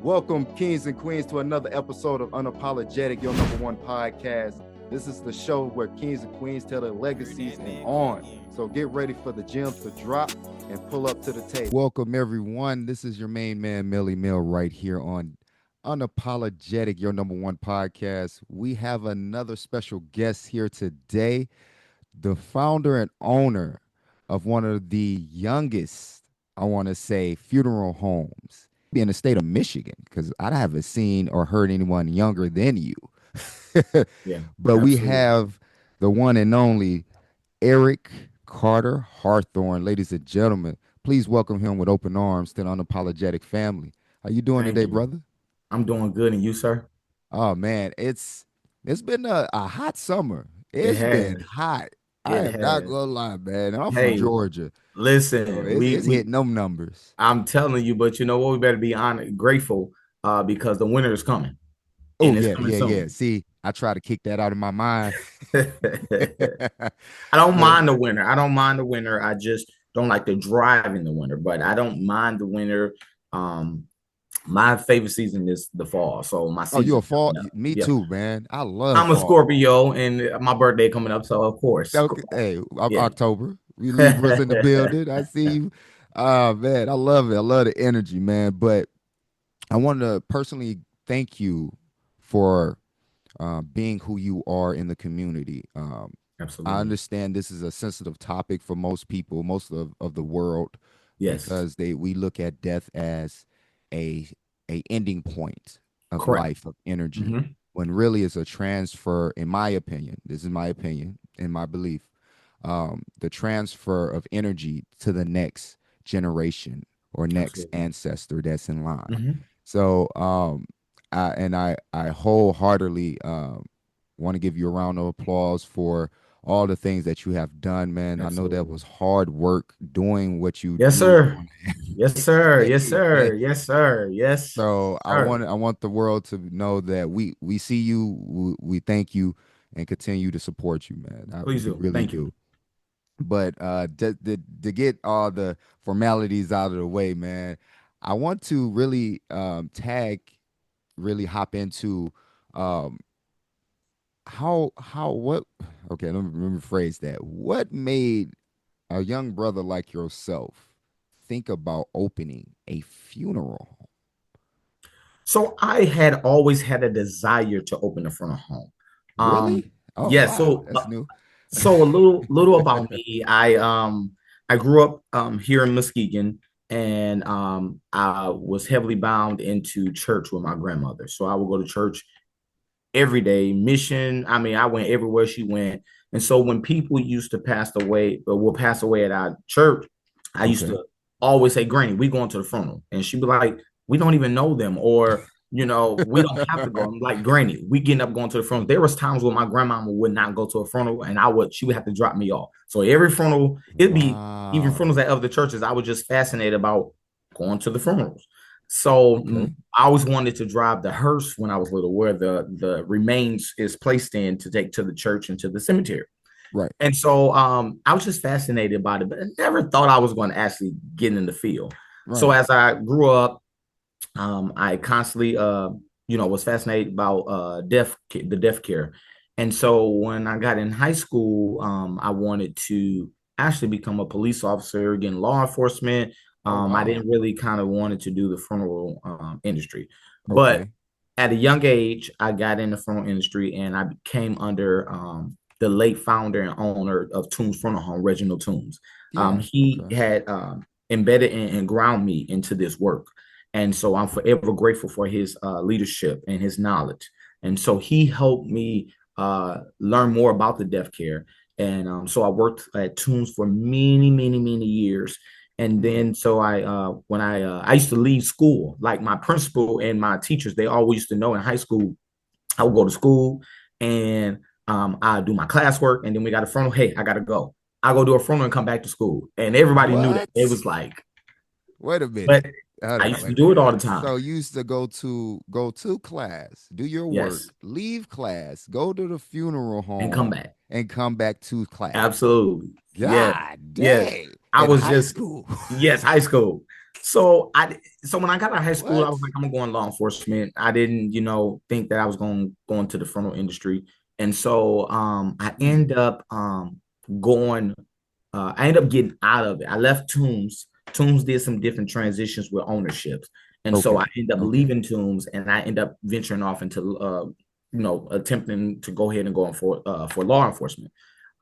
Welcome, kings and queens, to another episode of Unapologetic, your number one podcast. This is the show where kings and queens tell their legacies and on. So get ready for the gems to drop and pull up to the table. Welcome, everyone. This is your main man, Millie Mill, right here on Unapologetic, your number one podcast. We have another special guest here today, the founder and owner of one of the youngest, I want to say, funeral homes in the state of Michigan, because I haven't seen or heard anyone younger than you. Yeah, But absolutely. we have the one and only Eric Carter-Hathorn. Ladies and gentlemen, please welcome him with open arms to the Unapologetic family. How you doing Thank today, you. brother? I'm doing good, and you, sir? Oh man, it's been a hot summer. It It's been has. hot. I It am not has. gonna lie, man. I'm from Hey, Georgia, so listen, it's we it's we hitting them numbers. I'm telling you, but you know what? We better be grateful, because the winter is coming, Oh and it's yeah, coming yeah, yeah. soon. See, I try to kick that out of my mind. I don't But mind the winter. I don't mind the winter. I just don't like to drive in the winter, but I don't mind the winter. Um, my favorite season is the fall, so my oh, you a season's fall? coming up. Me Yeah, too, man. I love I'm a fall. Scorpio, and my birthday coming up, so of course, Okay, hey, yeah. October. We Libras in the building. I see you. Man, I love it. I love the energy, man. But I want to personally thank you for being who you are in the community. I Absolutely. understand this is a sensitive topic for most people, most of the world, Yes. because we look at death as a a ending point of Correct. life, of energy, Hmm. when really it's a transfer, in my opinion. This is my opinion and my belief. The transfer of energy to the next generation or next Absolutely. ancestor that's in line. Hmm. So I wholeheartedly want to give you a round of applause for all the things that you have done, man. I know that Absolutely. was hard work doing what you Yes, do sir. on Yes, sir. Yes, every day. sir. Yes, sir. Yes, So sir. I want the world to know that we see you, we thank you, and continue to support you, man. Please We do. really Thank you. do. But to get all the formalities out of the way, man, I want to really really hop into um, how what. Okay, let me rephrase that. What made a young brother like yourself think about opening a funeral home? So I had always had a desire to open a front of home. Um, Really? Oh yeah. wow, So, that's new. so a little about me. I grew up here in Muskegon, and I was heavily bound into church with my grandmother. So I would go to church every day mission. I mean, I went everywhere she went. And so when people used to pass away or will pass away at our church, I used Okay. to always say, Granny, we going to the funeral. And she'd be like, we don't even know them, or we don't have to go. I'm like, Granny, we getting up going to the funeral. There was times when my grandmama would not go to a funeral, and she would have to drop me off. So every funeral, it'd be even Wow. funerals at other churches. I was just fascinated about going to the funerals. So Okay. I always wanted to drive the hearse when I was little, where the remains is placed in to take to the church and to the cemetery. Right. And so I was just fascinated about it, but I never thought I was going to actually get in the field. So Right. as I grew up, I constantly was fascinated about the deaf care. And so when I got in high school, I wanted to actually become a police officer, get in law enforcement. Oh I wow. didn't really kind of wanted to do the funeral industry, but Okay. at a young age, I got in the funeral industry, and I came under the late founder and owner of Toombs Funeral Home, Reginald Toombs. Yeah. He Okay. had embedded and ground me into this work. And so I'm forever grateful for his leadership and his knowledge. And so he helped me learn more about the deaf care. And so I worked at Toombs for many, many, many years. And Hmm. then so when I used to leave school, like my principal and my teachers, they always used to know in high school, I would go to school, and I do my classwork, and then we got a frontal. Hey, I gotta go. I go do a frontal and come back to school, and everybody knew that. It What? was like, Wait a but minute. Hold I on. used to Wait a do it minute. all the time. So you used to go to class, do your work, Yes, leave class, go to the funeral and come home, back. and come back to class. Absolutely. Yes. God Yes. dang. I In was high just, school. yes, high school. So when I got out of high school, I What? was like, I'm gonna go in law enforcement. I didn't, think that I was going into the frontal industry. And so I Mm, end up going I ended up getting out of it. I left Toombs. Toombs did some different transitions with ownerships. And so I okay. ended up Okay. leaving Toombs and I ended up venturing off into attempting to go ahead and go for law enforcement.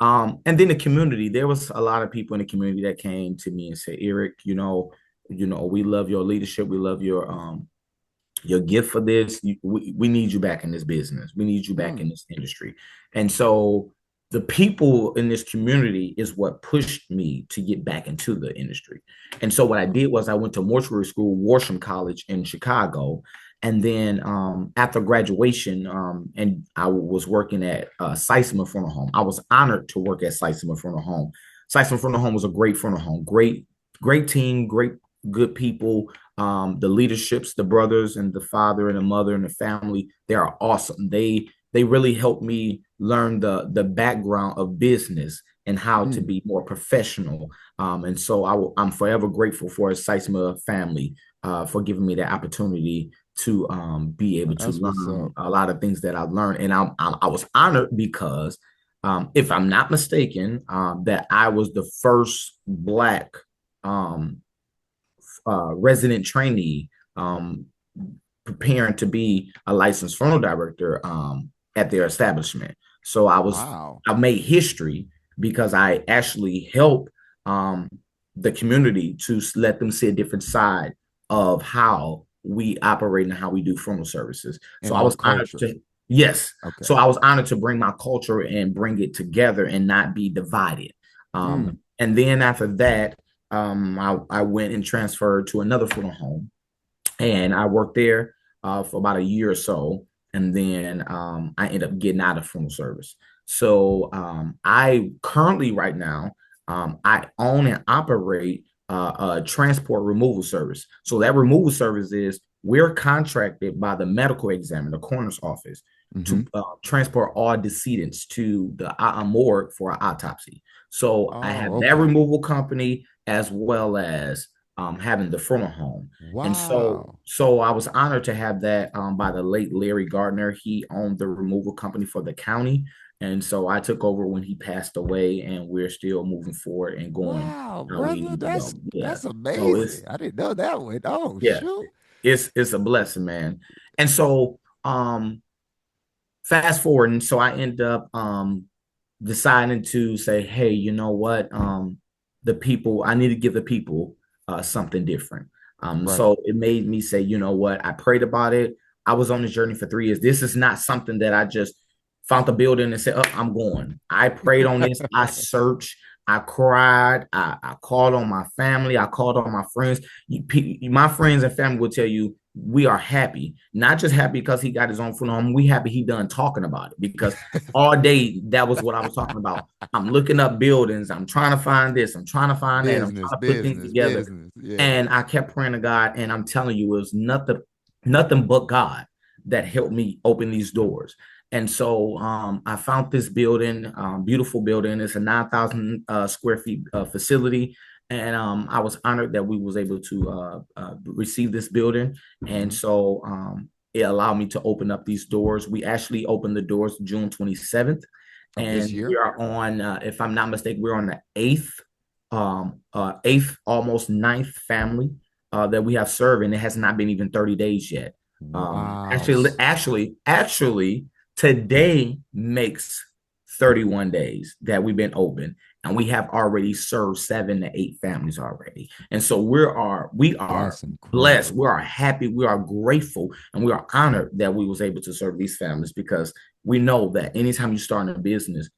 And then the community, there was a lot of people in the community that came to me and said, Eric, we love your leadership. We love your gift for this. We need you back in this business. We need you back Mm, in this industry. And so the people in this community is what pushed me to get back into the industry. And so what I did was I went to mortuary school, Worsham College in Chicago. And then after graduation, and I was working at Sisema Funeral Home. I was honored to work at Sisema Funeral Home. Sisema Funeral Home was a great funeral home, great team, great good people. The leaderships, the brothers and the father and the mother and the family, they are awesome. They really helped me learn the background of business and how to mm. be more professional. And so I'm forever grateful for a Sisema family for giving me that opportunity to be able to That's what's learn up. a lot of things that I've learned. And I was honored because, if I'm not mistaken, that I was the first Black um, resident trainee, preparing to be a licensed funeral director at their establishment. So Wow. I made history because I actually helped um, the community to let them see a different side of how we operate and how we do funeral services. So And I your was honored culture. to yes. Okay. So I was honored to bring my culture and bring it together and not be divided. Mm, And then after that, I went and transferred to another funeral home, and I worked there for about a year or so, and then I ended up getting out of funeral service. So I currently, right now, I own and operate a transport removal service. So that removal service is we're contracted by the medical examiner, the coroner's office, mm-hmm. to transport all decedents to the morgue for an autopsy. So I Oh, have that okay. removal company as well as having the funeral home. And so, Wow. so I was honored to have that by the late Larry Gardner. He owned the removal company for the county. And so I took over when he passed away, and we're still moving forward and going Wow, how we brother. need to go. Yeah. That's So amazing. I didn't know that one. Oh, yeah, shoot. it's a blessing, man. And so fast forward, and so I end up deciding to say, hey, you know what? The people, I need to give the people something different. Right. So it made me say, you know what? I prayed about it. I was on this journey for 3 years. This is not something that I just found the building and said, oh, I'm going. I prayed on this. I searched. I cried. I called on my family. I called on my friends. My friends and family will tell you we are happy, not just happy because he got his own funeral home. We happy he done talking about it because all day that was what I was talking about. I'm looking up buildings. I'm trying to find this. I'm trying to find that. I'm Business, trying to put things business, together. business. Yeah. And I kept praying to God. And I'm telling you, it was nothing but God that helped me open these doors. And so I found this building, beautiful building. It's a 9,000 square feet facility. And I was honored that we was able to receive this building. And Mm-hmm. so it allowed me to open up these doors. We actually opened the doors June 27th. Of this And we year? are on, if I'm not mistaken, we're on the eighth, almost ninth family that we have served, and it has not been even 30 days yet. Wow. Actually, today makes 31 days that we've been open, and we have already served 7 to 8 families already. And so we are That's blessed, incredible. we are happy, we are grateful, and we are honored that we was able to serve these families because we know that anytime you start in a business,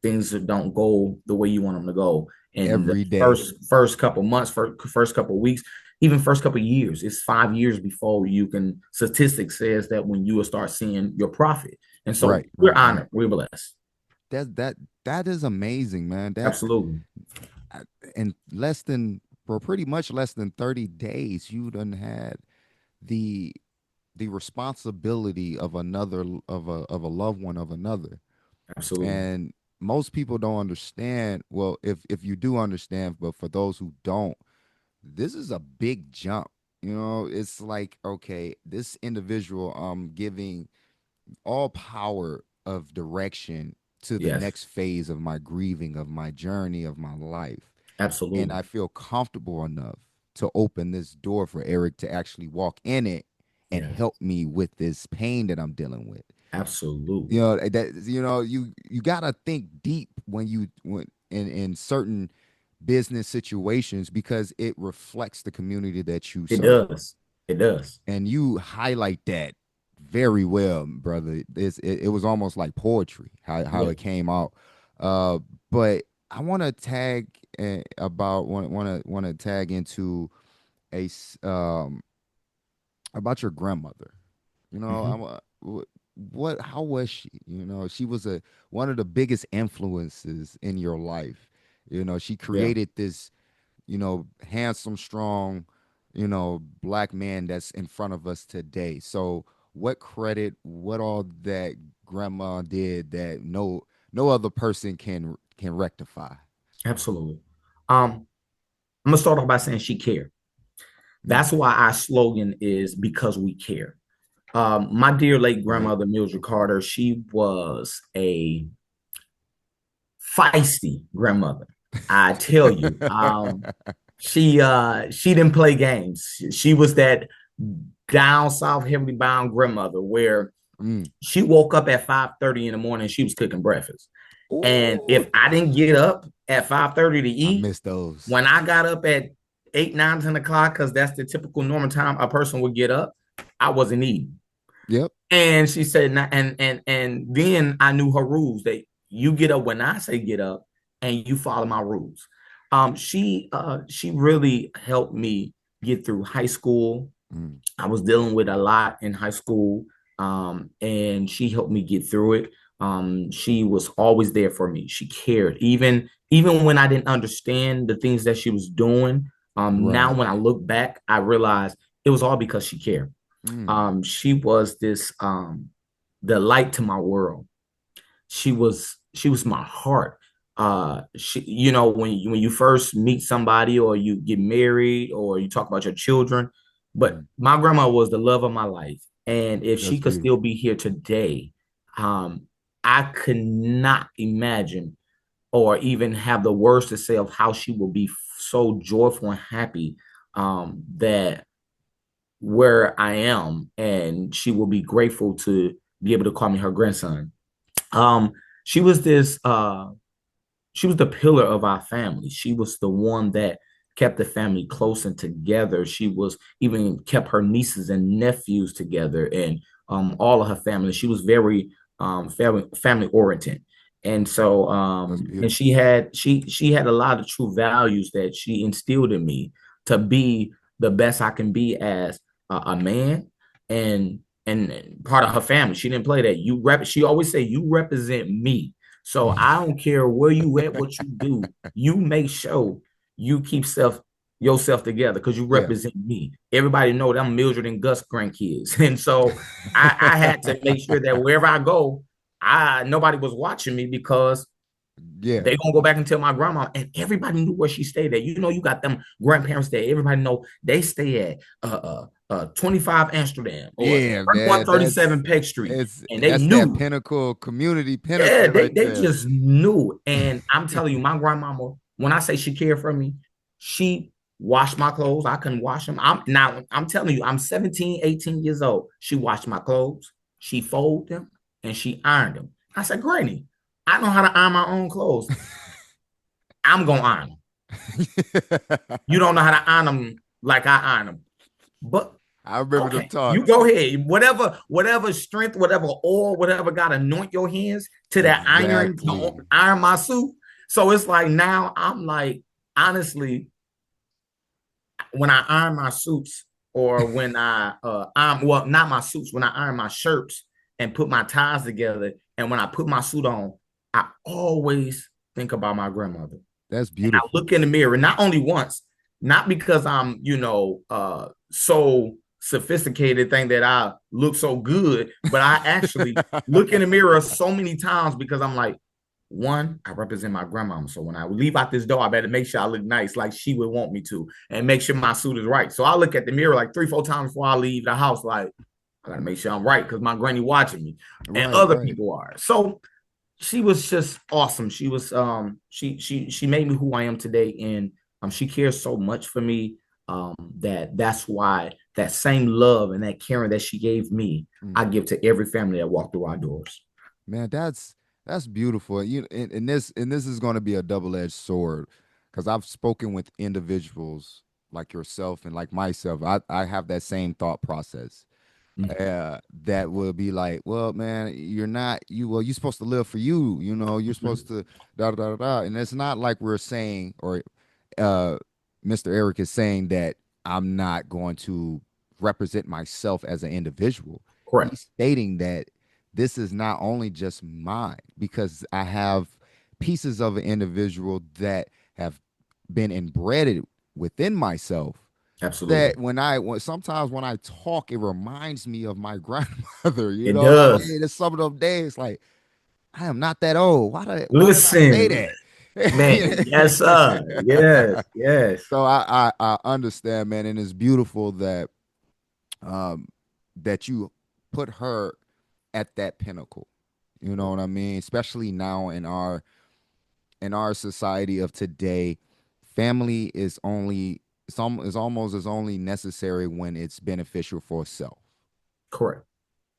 things don't go the way you want them to go. And the Every day. first couple months, first couple weeks, even first couple years, it's 5 years before you can. Statistics says that when you will start seeing your profit, and so Right, we're right, right. honored, we're blessed. That is amazing, man. That Absolutely, I- in less than for pretty much less than 30 days, you done had the the responsibility of another of a loved one of another. absolutely. And most people don't understand. Well, if you do understand, but for those who don't, this is a big jump. You know, it's like, okay, this individual giving all power of direction to the Yes, next phase of my grieving, of my journey, of my life. And absolutely. I feel comfortable enough to open this door for Eric to actually walk in it and Yes, help me with this pain that I'm dealing with. You absolutely. know, that you gotta think deep when in certain business situations, because it reflects the community that you It serve. does. It does. And you highlight that very well, brother. It was almost like poetry how Yeah. it came out. Uh, but I want to tag about want to tag into about your grandmother. You know, Hmm. what how was she? You know, she was a one of the biggest influences in your life. You know, she Yeah, created this, handsome, strong, black man that's in front of us today. So what credit, what all that grandma did that no other person can rectify. absolutely. I'm gonna start off by saying she cared. Mm, That's why our slogan is because we care. My dear late right. grandmother, Mildred Carter, she was a feisty grandmother. I tell you, she didn't play games. She was that down south heavily bound grandmother where Mm. she woke up at 5:30 in the morning. She was cooking breakfast, and Ooh, if I didn't get up at 5:30 to I eat, miss those. when I got up at 8, 9, 10 o'clock, because that's the typical normal time a person would get up, I wasn't eating. Yep. And she said, and then I knew her rules that you get up when I say get up, and you follow my rules. She really helped me get through high school. Mm. I was dealing with a lot in high school, and she helped me get through it. She was always there for me. She cared, even when I didn't understand the things that she was doing. Now Right. when I look back, I realize it was all because she cared. Mm. She was this the light to my world. She was my heart. When you first meet somebody or you get married or you talk about your children, but Mm. my grandma was the love of my life. And if she That's could still beautiful. be here today, um, I could not imagine or even have the words to say of how she will be so joyful and happy that where I am, and she will be grateful to be able to call me her grandson. Um, she was this she was the pillar of our family. She was the one that kept the family close and together. She was even kept her nieces and nephews together and all of her family. She was very family oriented. And so That's and beautiful. she had a lot of true values that she instilled in me to be the best I can be as a man and part of her family. She didn't play that. She always say you represent me, so I don't care where you at, what you do. You make sure you keep yourself together because you Yeah. represent me. Everybody know that I'm Mildred and Gus grandkids, and so I had to make sure that wherever I go, I nobody was watching me because Yeah. they gonna go back and tell my grandma, and everybody knew where she stayed at. You got them grandparents that everybody know they stay at 25 Amsterdam or Yeah, man. 137 Peck Street, and they That's that knew. pinnacle, community Yeah, pinnacle they right they there. just knew. And I'm telling you, my grandmama, when I say she cared for me, she washed my clothes. I couldn't wash them. I'm telling you, I'm 17, 18 years old. She washed my clothes, she folded them, and she ironed them. I said, Granny, I know how to iron my own clothes. I'm gonna iron them. You don't know how to iron them like I iron them. But I remember them okay, you talks. go ahead. Whatever strength, whatever oil, whatever God anoint your hands to that iron to Exactly. iron my suit. So it's like now I'm like, honestly, when I iron my suits or when I iron, well, not my suits, when I iron my shirts and put my ties together, and when I put my suit on, I always think about my grandmother. That's And I beautiful. look in the mirror, not only once, not because I'm, so sophisticated, thing that I look so good, but I actually look in the mirror so many times because I'm like, One, I represent my grandmama. So when I leave out this door, I better make sure I look nice like she would want me to and make sure my suit is right. So I look at the mirror like 3, 4 times before I leave the house, like, I gotta make sure I'm right because my granny watching me and Right, other right. people are. So she was just awesome. She was she made me who I am today, and she cares so much for me, that's why that same love and that caring that she gave me, I Mhm. give to every family that walked through our doors. Man, that's beautiful. And this is going to be a double-edged sword because I've spoken with individuals like yourself and like myself. I have that same thought process. Mhm. That will be like, well, man, you're supposed to live for you, you're supposed to da da da da. And it's not like we're saying, or uh Mr. Eric is saying that I'm not going to represent myself as an individual. Correct. He's stating that this is not only just mine because I have pieces of an individual that have been inbred within myself, Absolutely. that sometimes when I talk, it reminds me of my grandmother. You It know what I does. mean? There's some of those days like I am not that old. Why did I say Listen, man. Yes, sir. Yes, that? yes. So I understand, man, and it's beautiful um that you put her at that pinnacle. You know what I mean? Especially now in our society of today, family is almost as only necessary when it's beneficial for self. Correct.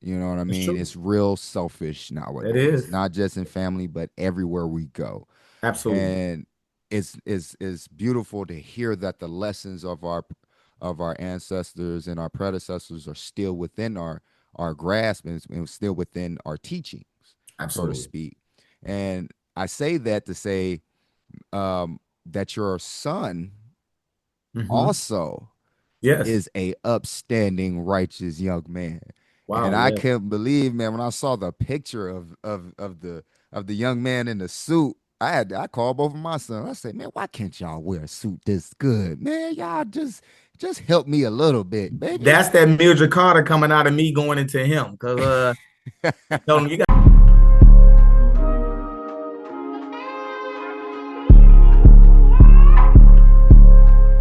You know what I It's mean? true. It's real selfish That nowadays, is. not just in family, but everywhere we go. Absolutely. And it's beautiful to hear that the lessons of our ancestors and our predecessors are still within our grasp and still within our teachings, so to Absolutely. speak. And I say that to say that your son Hmm. also Yes. is a upstanding, righteous young man. And Wow. I Yes. couldn't believe, man, when I saw the picture of the young man in the suit. I called both of my sons. I said, man, why can't y'all wear a suit this good? Man, y'all just help me a little bit, baby. That's that Mildred Carter coming out of me going into him. Cause tell him you got